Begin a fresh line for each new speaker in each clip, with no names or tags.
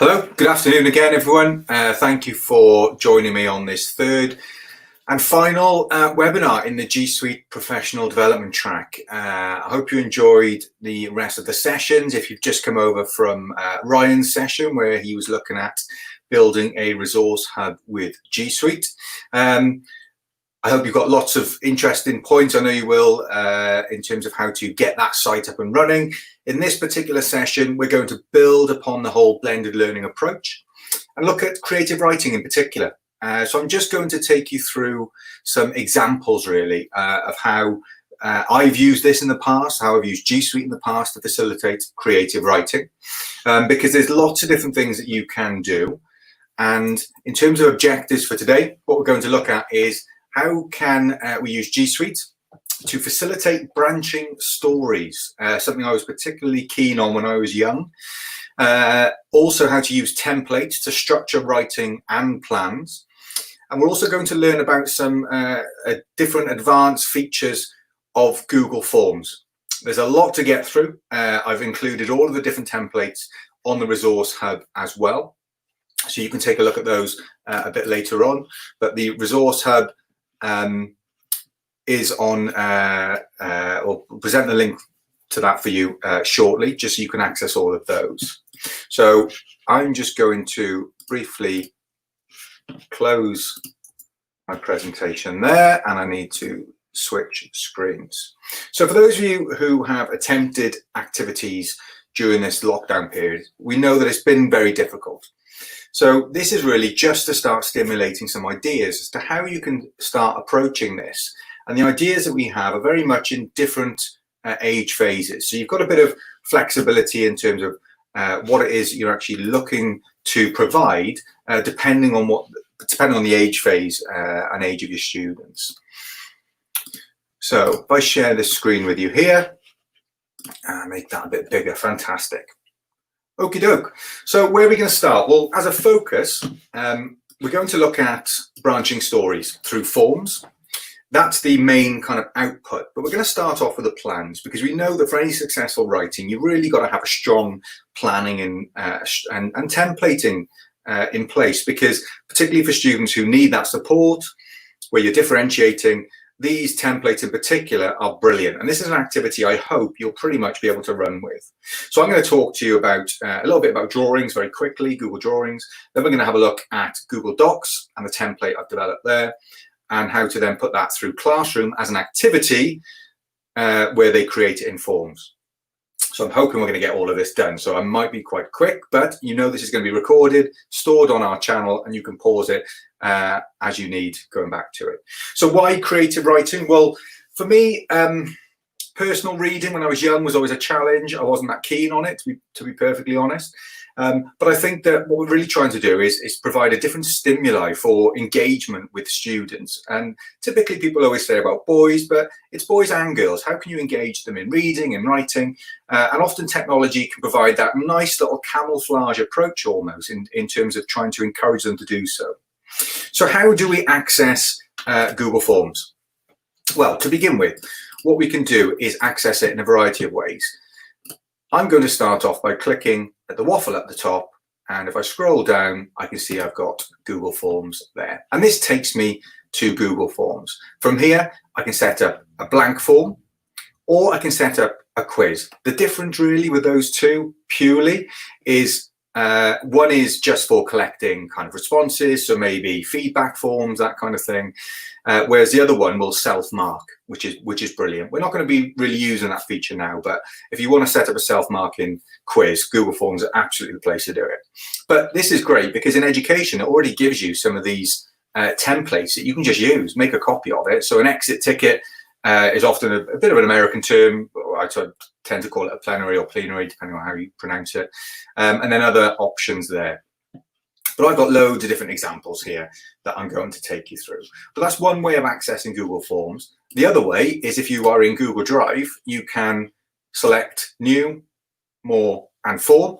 Hello, good afternoon again, everyone. Thank you for joining me on this third and final webinar in the G Suite Professional Development track. I hope you enjoyed the rest of the sessions. If you've just come over from Ryan's session where he was looking at building a resource hub with G Suite. I hope you've got lots of interesting points. I know you will in terms of how to get that site up and running. In this particular session, we're going to build upon the whole blended learning approach and look at creative writing in particular. So I'm just going to take you through some examples really of how I've used this in the past, how I've used G Suite in the past to facilitate creative writing, because there's lots of different things that you can do. And in terms of objectives for today, what we're going to look at is how can we use G Suite to facilitate branching stories, something I was particularly keen on when I was young. Also how to use templates to structure writing and plans. And we're also going to learn about some different advanced features of Google Forms. There's a lot to get through. I've included all of the different templates on the Resource Hub as well. So you can take a look at those a bit later on. But the Resource Hub is on, or present the link to that for you shortly, just so you can access all of those. So I'm just going to briefly close my presentation there, and I need to switch screens. So for those of you who have attempted activities during this lockdown period, we know that it's been very difficult. So this is really just to start stimulating some ideas as to how you can start approaching this. And the ideas that we have are very much in different age phases. So you've got a bit of flexibility in terms of what it is you're actually looking to provide, depending on the age phase and age of your students. So if I share this screen with you here, make that a bit bigger, fantastic. Okie doke. So where are we going to start? Well, as a focus, we're going to look at branching stories through forms. That's the main kind of output, but we're going to start off with the plans, because we know that for any successful writing, you've really got to have a strong planning and templating in place, because particularly for students who need that support, where you're differentiating, these templates in particular are brilliant. And this is an activity I hope you'll pretty much be able to run with. So I'm going to talk to you about a little bit about drawings very quickly, Google Drawings. Then we're going to have a look at Google Docs and the template I've developed there, and how to then put that through Classroom as an activity where they create it in forms. So I'm hoping we're going to get all of this done. So I might be quite quick, but you know this is going to be recorded, stored on our channel, and you can pause it as you need going back to it. So why creative writing? Well, for me, personal reading when I was young was always a challenge. I wasn't that keen on it, to be perfectly honest. But I think that what we're really trying to do is provide a different stimuli for engagement with students. And typically people always say about boys, but it's boys and girls. How can you engage them in reading and writing? And often technology can provide that nice little camouflage approach almost in terms of trying to encourage them to do so. So how do we access Google Forms? Well, to begin with, what we can do is access it in a variety of ways. I'm going to start off by clicking at the waffle at the top, and if I scroll down, I can see I've got Google Forms there. And this takes me to Google Forms. From here, I can set up a blank form, or I can set up a quiz. The difference really with those two purely is one is just for collecting kind of responses, so maybe feedback forms, that kind of thing. Whereas the other one will self-mark, which is brilliant. We're not going to be really using that feature now, but if you want to set up a self-marking quiz, Google Forms are absolutely the place to do it. But this is great because in education, it already gives you some of these templates that you can just use, make a copy of it. So an exit ticket is often a bit of an American term. I tend to call it a plenary or plenary, depending on how you pronounce it. And then other options there. But I've got loads of different examples here that I'm going to take you through. But that's one way of accessing Google Forms. The other way is if you are in Google Drive, you can select New, More, and Form,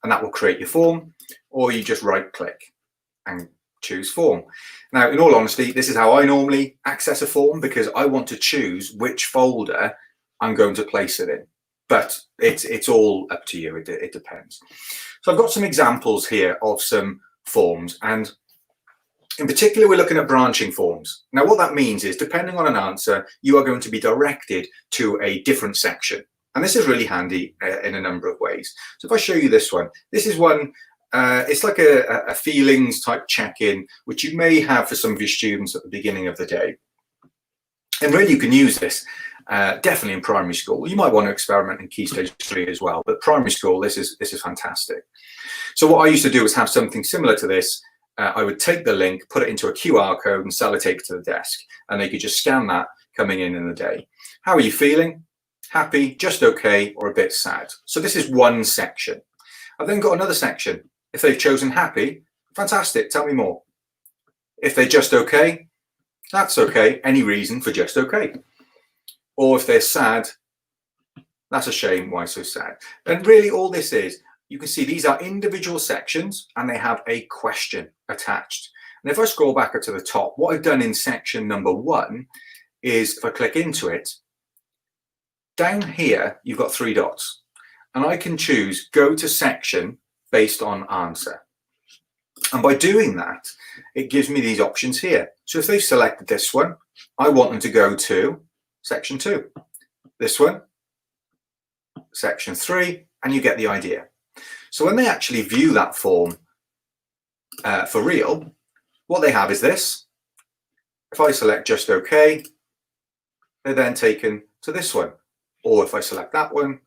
and that will create your form, or you just right-click and choose Form. Now, in all honesty, this is how I normally access a form because I want to choose which folder I'm going to place it in. but it's all up to you. It depends. So I've got some examples here of some forms, and in particular, we're looking at branching forms. Now, what that means is, depending on an answer, you are going to be directed to a different section. And this is really handy in a number of ways. So if I show you this one, this is one, it's like a feelings type check-in, which you may have for some of your students at the beginning of the day. And really, you can use this definitely in primary school. You might want to experiment in Key Stage 3 as well, but primary school, this is fantastic. So what I used to do was have something similar to this. I would take the link, put it into a QR code and sellotape it to the desk, and they could just scan that coming in the day. How are you feeling? Happy, just okay, or a bit sad? So this is one section. I've then got another section. If they've chosen happy, fantastic, tell me more. If they're just okay, that's okay, any reason for just okay. Or if they're sad, that's a shame, why so sad? And really all this is, you can see these are individual sections and they have a question attached. And if I scroll back up to the top, what I've done in section number 1 is, if I click into it, down here, you've got 3 dots. And I can choose go to section based on answer. And by doing that, it gives me these options here. So if they've selected this one, I want them to go to section 2. This one, section 3, and you get the idea. So when they actually view that form for real, what they have is this. If I select just OK, they're then taken to this one. Or if I select that one,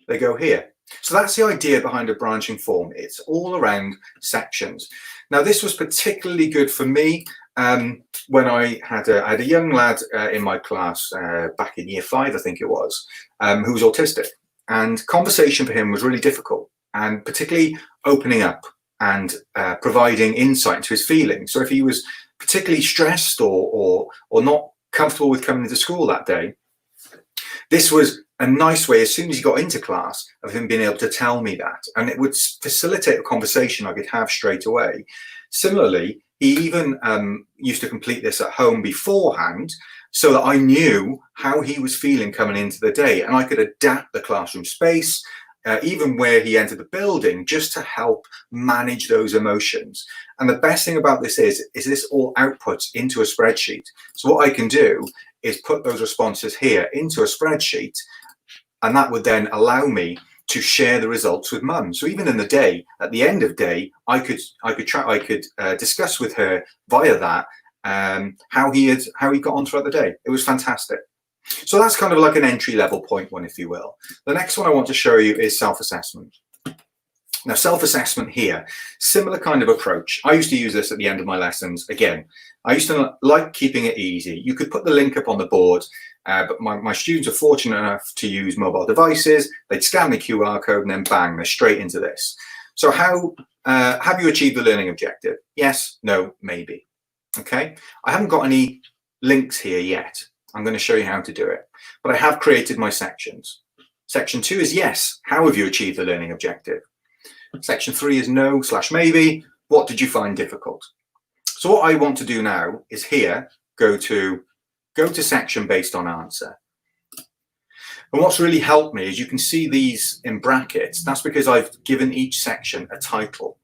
they go here. So that's the idea behind a branching form. It's all around sections. Now, this was particularly good for me when I had a young lad in my class back in year 5, I think it was, who was autistic. And conversation for him was really difficult, and particularly opening up and providing insight into his feelings. So if he was particularly stressed or not comfortable with coming into school that day, this was a nice way, as soon as he got into class, of him being able to tell me that. And it would facilitate a conversation I could have straight away. Similarly, he even used to complete this at home beforehand, so that I knew how he was feeling coming into the day, and I could adapt the classroom space, even where he entered the building, just to help manage those emotions. And the best thing about this is this all outputs into a spreadsheet. So what I can do is put those responses here into a spreadsheet, and that would then allow me to share the results with mum. So even in the day, at the end of day, I could discuss with her via that how he got on throughout the day. It was fantastic. So that's kind of like an entry level point one, if you will. The next one I want to show you is self-assessment. Now, self-assessment here, similar kind of approach. I used to use this at the end of my lessons. Again, I used to like keeping it easy. You could put the link up on the board, but my students are fortunate enough to use mobile devices. They'd scan the QR code and then bang, they're straight into this. So how have you achieved the learning objective? Yes, no, maybe. Okay, I haven't got any links here yet. I'm going to show you how to do it, but I have created my sections. Section 2 is yes, how have you achieved the learning objective? Section 3 is no / maybe, what did you find difficult? So what I want to do now is here, go to section based on answer. And what's really helped me is you can see these in brackets. That's because I've given each section a title.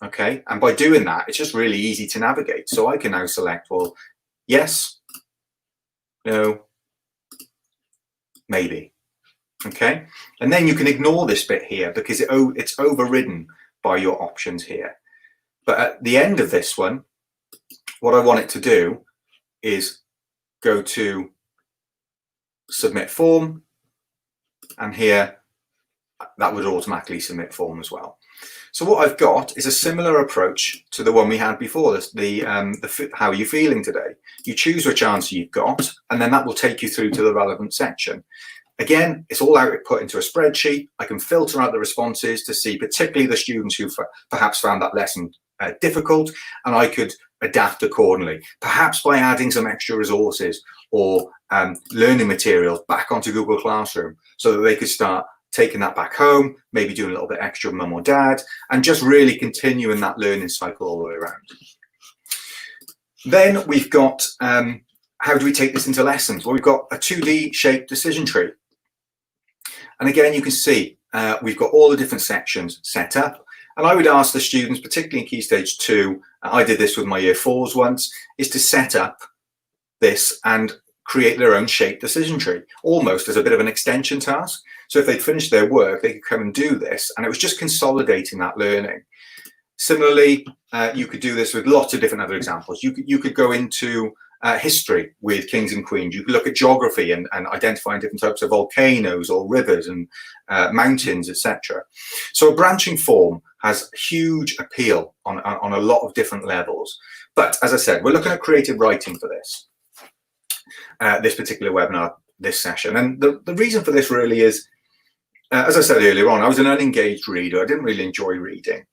Okay, and by doing that, it's just really easy to navigate. So I can now select, well, yes, no, maybe. Okay, and then you can ignore this bit here because it's overridden by your options here. But at the end of this one, what I want it to do is go to submit form, and here that would automatically submit form as well. So what I've got is a similar approach to the one we had before this, how are you feeling today? You choose which answer you've got, and then that will take you through to the relevant section. Again, it's all output into a spreadsheet. I can filter out the responses to see particularly the students who perhaps found that lesson difficult, and I could adapt accordingly, perhaps by adding some extra resources or learning materials back onto Google Classroom so that they could start taking that back home, maybe doing a little bit extra with mum or dad, and just really continuing that learning cycle all the way around. Then we've got, how do we take this into lessons? Well, we've got a 2D shaped decision tree. And again, you can see we've got all the different sections set up. And I would ask the students, particularly in Key Stage 2, I did this with my Year 4s once, is to set up this and create their own shape decision tree, almost as a bit of an extension task. So if they'd finished their work, they could come and do this. And it was just consolidating that learning. Similarly, you could do this with lots of different other examples. You could go into history with kings and queens. You could look at geography and identifying different types of volcanoes or rivers and mountains, etc. So a branching form has huge appeal on a lot of different levels. But as I said, we're looking at creative writing for this, this particular webinar, this session. And the reason for this really is, as I said earlier on, I was an unengaged reader. I didn't really enjoy reading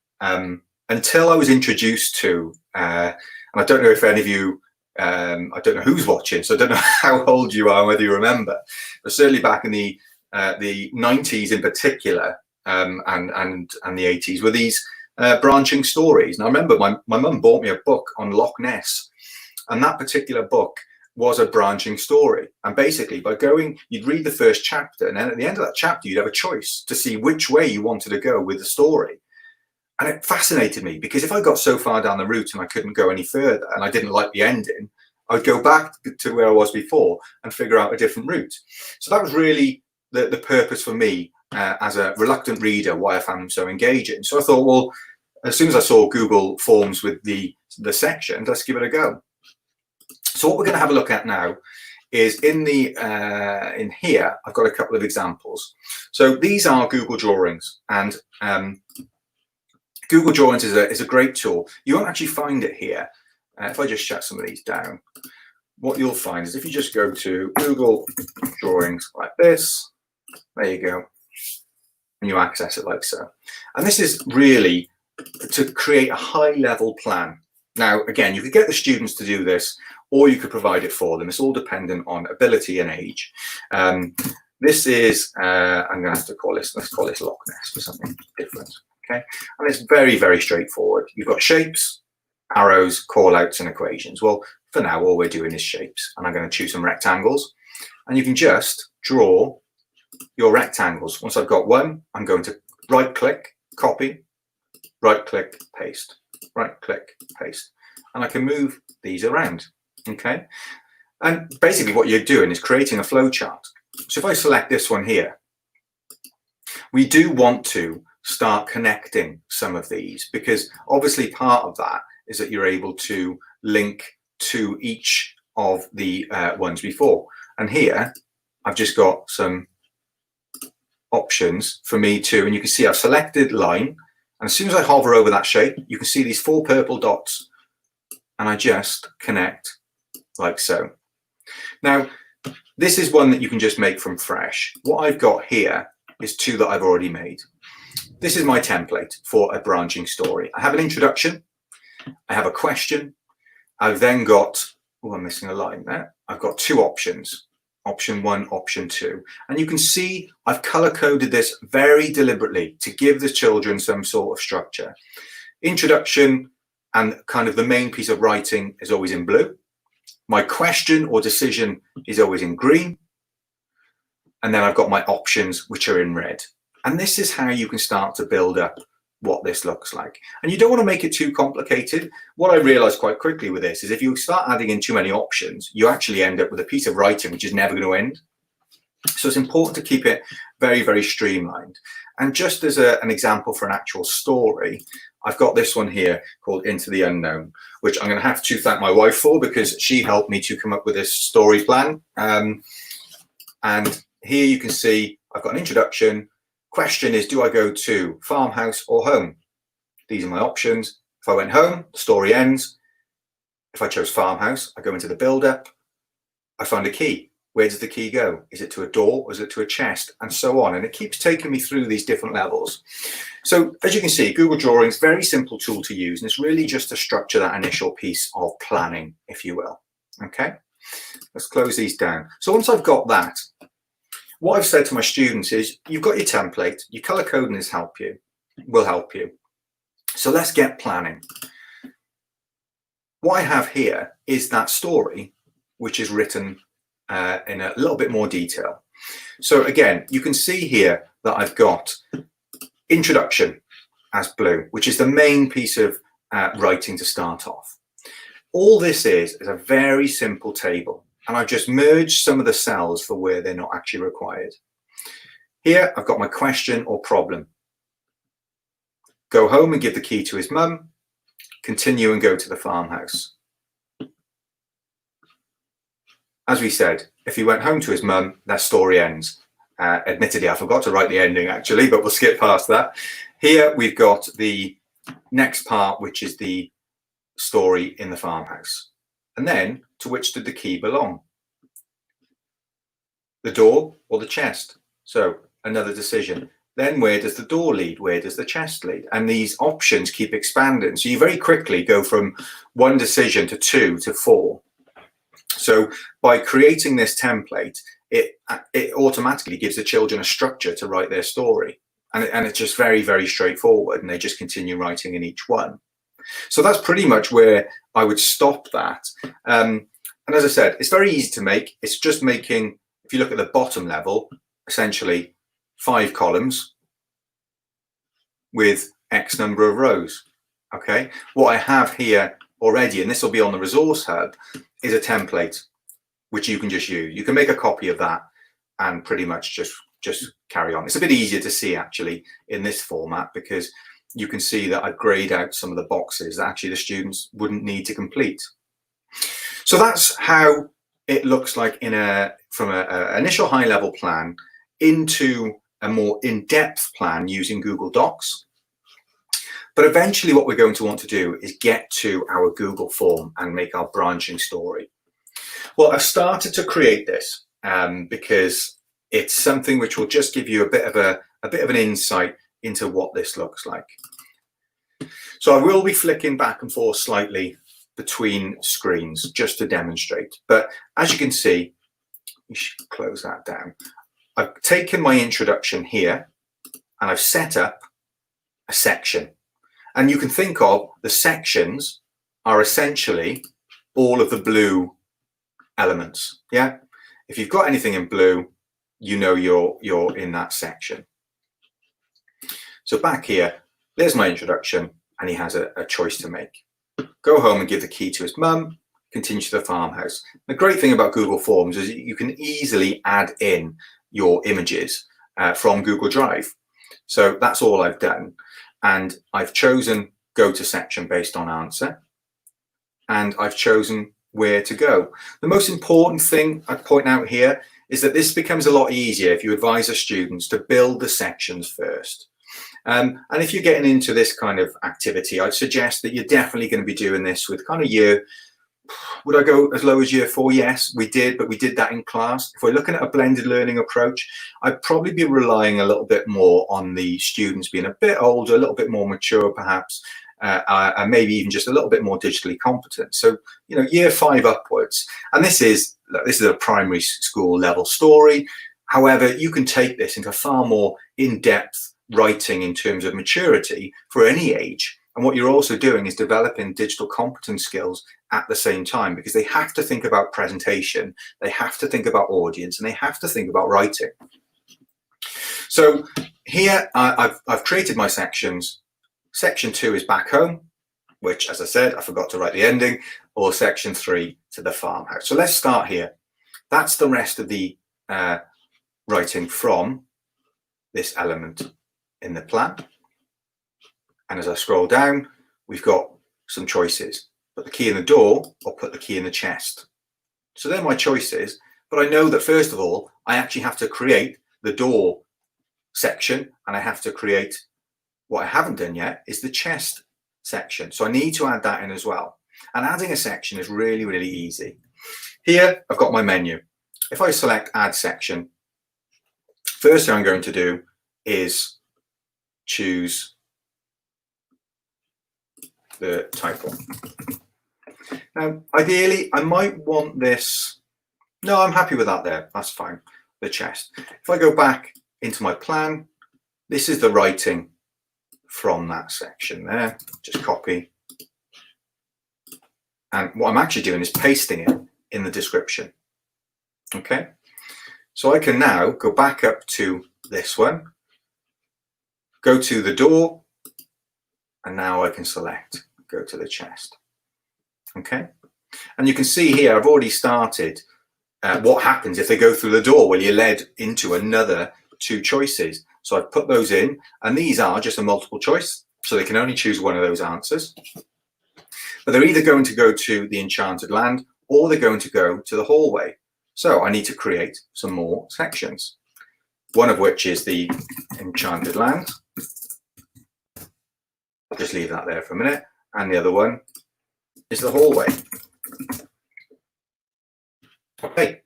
until I was introduced to, and I don't know if any of you, I don't know who's watching, so I don't know how old you are, whether you remember, but certainly back in the 90s in particular, and the 80s were these branching stories. And I remember my mum bought me a book on Loch Ness, and that particular book was a branching story. And basically by going, you'd read the first chapter, and then at the end of that chapter, you'd have a choice to see which way you wanted to go with the story. And it fascinated me, because if I got so far down the route and I couldn't go any further and I didn't like the ending, I'd go back to where I was before and figure out a different route. So that was really the purpose for me as a reluctant reader, why I found them so engaging. So I thought, well, as soon as I saw Google Forms with the section, let's give it a go. So what we're going to have a look at now is in here, I've got a couple of examples. So these are Google Drawings, and Google Drawings is a great tool. You won't actually find it here. If I just shut some of these down, what you'll find is if you just go to Google Drawings like this, there you go, and you access it like so. And this is really to create a high-level plan. Now, again, you could get the students to do this, or you could provide it for them. It's all dependent on ability and age. This is, I'm going to have to call this, let's call this Loch Ness for something different. Okay, and it's very, very straightforward. You've got shapes, arrows, call-outs, and equations. Well, for now, all we're doing is shapes, and I'm going to choose some rectangles, and you can just draw your rectangles. Once I've got one, I'm going to right-click, copy, right-click, paste, right-click, paste, and I can move these around. Okay, and basically what you're doing is creating a flow chart. So if I select this one here, we do want to start connecting some of these, because obviously part of that is that you're able to link to each of the ones before. And here I've just got some options for me to, and you can see I've selected line, and as soon as I hover over that shape, you can see these 4 purple dots, and I just connect like so. Now, this is one that you can just make from fresh. What I've got here is 2 that I've already made. This is my template for a branching story. I have an introduction, I have a question, I've then got, oh, I'm missing a line there. I've got 2 options, option 1, option 2. And you can see I've color coded this very deliberately to give the children some sort of structure. Introduction and kind of the main piece of writing is always in blue. My question or decision is always in green. And then I've got my options, which are in red. And this is how you can start to build up what this looks like. And you don't want to make it too complicated. What I realized quite quickly with this is if you start adding in too many options, you actually end up with a piece of writing which is never going to end. So it's important to keep it very, very streamlined. And just as an example for an actual story, I've got this one here called Into the Unknown, which I'm going to have to thank my wife for, because she helped me to come up with this story plan. And here you can see I've got an introduction. Question is, do I go to farmhouse or home? These are my options. If I went home, the story ends. If I chose farmhouse, I go into the build-up. I find a key. Where does the key go? Is it to a door or is it to a chest? And so on. And it keeps taking me through these different levels. So as you can see, Google Drawings, very simple tool to use. And it's really just to structure that initial piece of planning, if you will. Okay, let's close these down. So once I've got that, what I've said to my students is, you've got your template, your color coding will help you. So let's get planning. What I have here is that story, which is written in a little bit more detail. So again, you can see here that I've got introduction as blue, which is the main piece of writing to start off. All this is a very simple table, and I've just merged some of the cells for where they're not actually required. Here I've got my question or problem. Go home and give the key to his mum. Continue and go to the farmhouse. As we said, if he went home to his mum, that story ends. Admittedly, I forgot to write the ending actually, but we'll skip past that. Here we've got the next part, which is the story in the farmhouse. And then, to which did the key belong? The door or the chest? So another decision. Then where does the door lead? Where does the chest lead? And these options keep expanding. So you very quickly go from one decision to 2 to 4. So by creating this template, it automatically gives the children a structure to write their story. And it's just very, very straightforward, and they just continue writing in each one. So that's pretty much where I would stop that. And as I said, it's very easy to make. It's just making, if you look at the bottom level, essentially 5 columns with X number of rows. Okay, what I have here already, and this will be on the resource hub, is a template which you can just use. You can make a copy of that and pretty much just carry on. It's a bit easier to see actually in this format, because you can see that I've grayed out some of the boxes that actually the students wouldn't need to complete. So that's how it looks like from an initial high level plan into a more in-depth plan using Google Docs. But eventually what we're going to want to do is get to our Google form and make our branching story. Well, I've started to create this because it's something which will just give you a bit of an insight into what this looks like. So I will be flicking back and forth slightly between screens just to demonstrate. But as you can see, you should close that down. I've taken my introduction here and I've set up a section. And you can think of the sections are essentially all of the blue elements. Yeah. If you've got anything in blue, you know you're in that section. So back here, there's my introduction, and he has a choice to make. Go home and give the key to his mum, continue to the farmhouse. The great thing about Google Forms is you can easily add in your images from Google Drive. So that's all I've done. And I've chosen go to section based on answer. And I've chosen where to go. The most important thing I'd point out here is that this becomes a lot easier if you advise the students to build the sections first. And if you're getting into this kind of activity, I'd suggest that you're definitely going to be doing this with kind of would I go as low as year 4? Yes, we did, but we did that in class. If we're looking at a blended learning approach, I'd probably be relying a little bit more on the students being a bit older, a little bit more mature perhaps, and maybe even just a little bit more digitally competent. So, you know, year 5 upwards. And this is a primary school level story. However, you can take this into far more in-depth writing in terms of maturity for any age. And what you're also doing is developing digital competence skills at the same time, because they have to think about presentation, they have to think about audience, and they have to think about writing. So here I've created my sections. Section 2 is back home, which, as I said, I forgot to write the ending, or section 3 to the farmhouse. So let's start here. That's the rest of the writing from this element in the plan. And as I scroll down, we've got some choices. Put the key in the door or put the key in the chest. So they're my choices, but I know that first of all, I actually have to create the door section, and I have to create, what I haven't done yet is the chest section. So I need to add that in as well. And adding a section is really, really easy. Here, I've got my menu. If I select add section, first thing I'm going to do is choose the title. Now, ideally, I might want this. No, I'm happy with that there. That's fine. The chest. If I go back into my plan, this is the writing from that section there. Just copy. And what I'm actually doing is pasting it in the description. Okay, so I can now go back up to this one, go to the door, and now I can select, go to the chest. Okay, and you can see here I've already started what happens if they go through the door. Well, you're led into another 2 choices. So I've put those in, and these are just a multiple choice, so they can only choose one of those answers. But they're either going to go to the enchanted land or they're going to go to the hallway. So I need to create some more sections, one of which is the enchanted land. I'll just leave that there for a minute. And the other one is the hallway. Okay,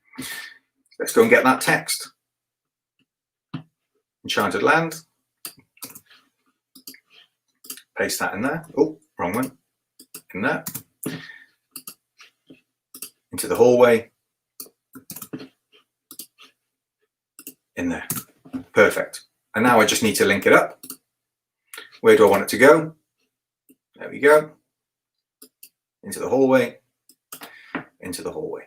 let's go and get that text. Enchanted land. Paste that in there. Oh, wrong one. In there. Into the hallway. In there. Perfect. And now I just need to link it up. Where do I want it to go? There we go. Into the hallway. Into the hallway.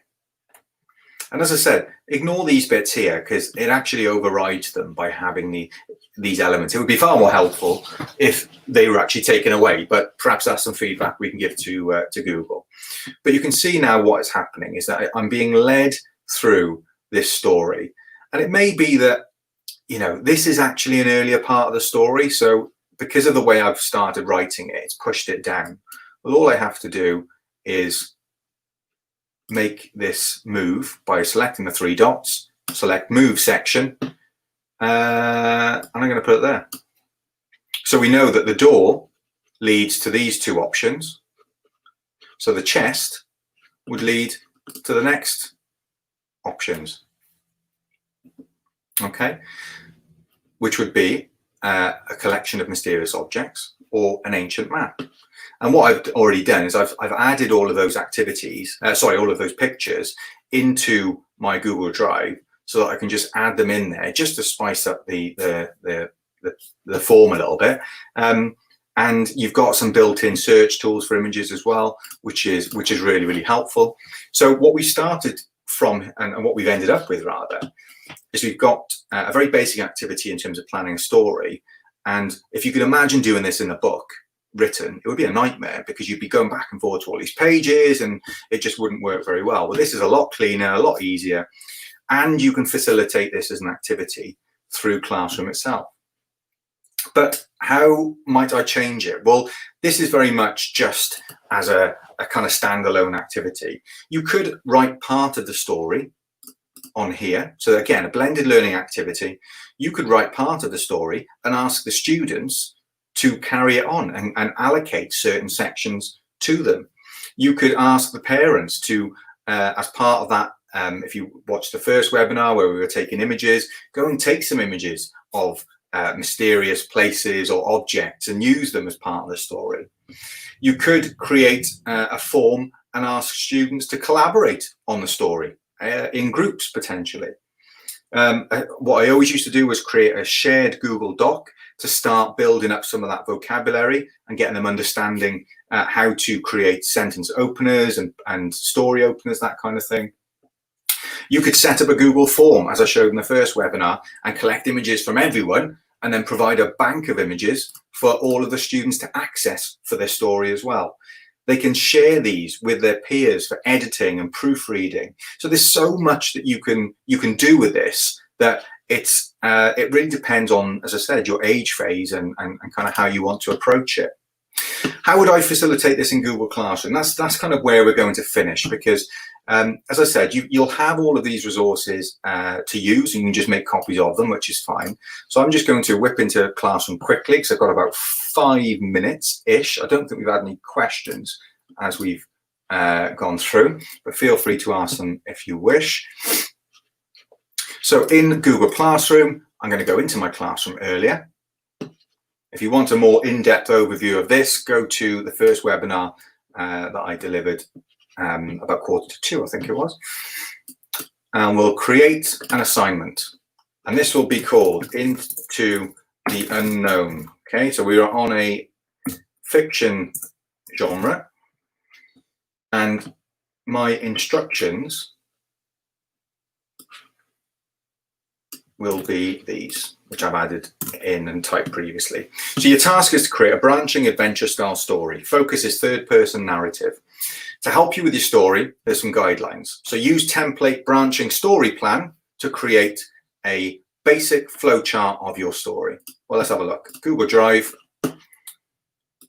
And as I said, ignore these bits here because it actually overrides them by having these elements. It would be far more helpful if they were actually taken away, but perhaps that's some feedback we can give to Google. But you can see now what is happening is that I'm being led through this story. And it may be that, you know, this is actually an earlier part of the story. So because of the way I've started writing it, it's pushed it down. Well, all I have to do is make this move by selecting the 3 dots, select move section, and I'm going to put it there. So we know that the door leads to these 2 options. So the chest would lead to the next options. Okay, which would be a collection of mysterious objects or an ancient map. And what I've already done is I've added all of those activities, all of those pictures into my Google Drive so that I can just add them in there just to spice up the form a little bit. And you've got some built-in search tools for images as well, which is really, really helpful. So what we started from and what we've ended up with rather is we've got a very basic activity in terms of planning a story. And if you could imagine doing this in a book written, it would be a nightmare because you'd be going back and forth to all these pages and it just wouldn't work very well. Well, this is a lot cleaner, a lot easier, and you can facilitate this as an activity through Classroom itself. But how might I change it? Well, this is very much just as a kind of standalone activity. You could write part of the story on here. So again, a blended learning activity. You could write part of the story and ask the students to carry it on and allocate certain sections to them. You could ask the parents to, as part of that, if you watched the first webinar where we were taking images, go and take some images of mysterious places or objects and use them as part of the story. You could create a form and ask students to collaborate on the story in groups potentially. What I always used to do was create a shared Google Doc to start building up some of that vocabulary and getting them understanding how to create sentence openers and story openers, that kind of thing. You could set up a Google form, as I showed in the first webinar, and collect images from everyone and then provide a bank of images for all of the students to access for their story as well. They can share these with their peers for editing and proofreading. So there's so much that you can do with this that it really depends on, as I said, your age phase and kind of how you want to approach it. How would I facilitate this in Google Classroom? That's kind of where we're going to finish because, as I said, you'll have all of these resources to use. And you can just make copies of them, which is fine. So I'm just going to whip into Classroom quickly because I've got about 5 minutes-ish. I don't think we've had any questions as we've gone through, but feel free to ask them if you wish. So in Google Classroom, I'm going to go into my classroom earlier. If you want a more in-depth overview of this, go to the first webinar that I delivered about 1:45, I think it was. And we'll create an assignment. And this will be called Into the Unknown. Okay, so we are on a fiction genre. And my instructions will be these, which I've added in and typed previously. So your task is to create a branching adventure style story. Focus is third person narrative. To help you with your story, there's some guidelines. So use template branching story plan to create a basic flowchart of your story. Well, let's have a look. Google Drive,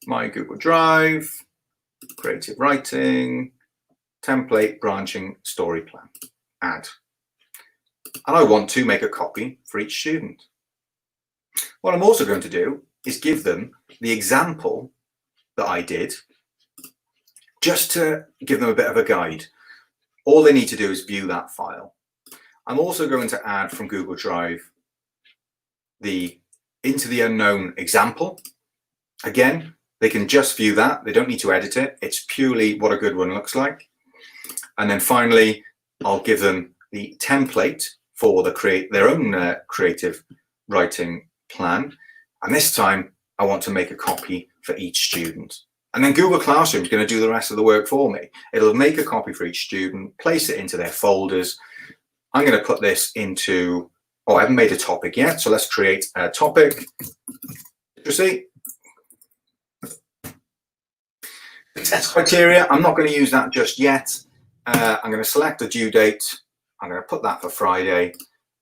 my Google Drive, creative writing, template branching story plan, add. And I want to make a copy for each student. What I'm also going to do is give them the example that I did, just to give them a bit of a guide. All they need to do is view that file. I'm also going to add from Google Drive the Into the Unknown example. Again, they can just view that. They don't need to edit it. It's purely what a good one looks like. And then finally, I'll give them the template for their own creative writing plan. And this time I want to make a copy for each student. And then Google Classroom is going to do the rest of the work for me. It'll make a copy for each student, place it into their folders. I'm going to put this into, I haven't made a topic yet. So let's create a topic. Literacy. Test criteria, I'm not going to use that just yet. I'm going to select the due date. I'm going to put that for Friday.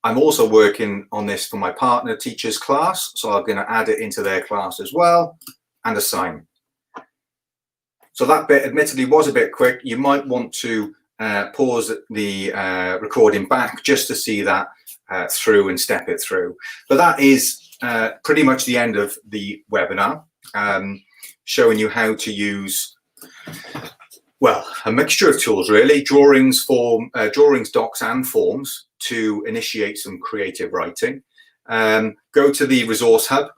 I'm also working on this for my partner teacher's class, so I'm going to add it into their class as well, and assign. So that bit admittedly was a bit quick. You might want to pause the recording back just to see that through and step it through. But that is pretty much the end of the webinar, showing you how to use, well, a mixture of tools really, drawings, docs and forms to initiate some creative writing. Go to the Resource Hub.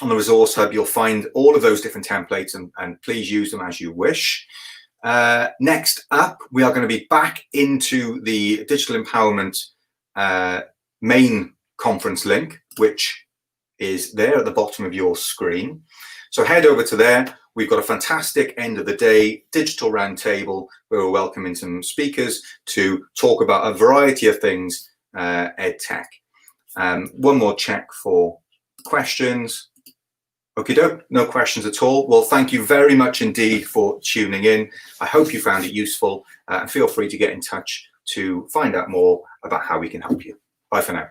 On the Resource Hub, you'll find all of those different templates and please use them as you wish. Next up, we are going to be back into the Digital Empowerment main conference link, which is there at the bottom of your screen. So head over to there. We've got a fantastic end of the day digital roundtable where we're welcoming some speakers to talk about a variety of things, ed tech. One more check for questions. Okie doke, no questions at all. Well, thank you very much indeed for tuning in. I hope you found it useful and feel free to get in touch to find out more about how we can help you. Bye for now.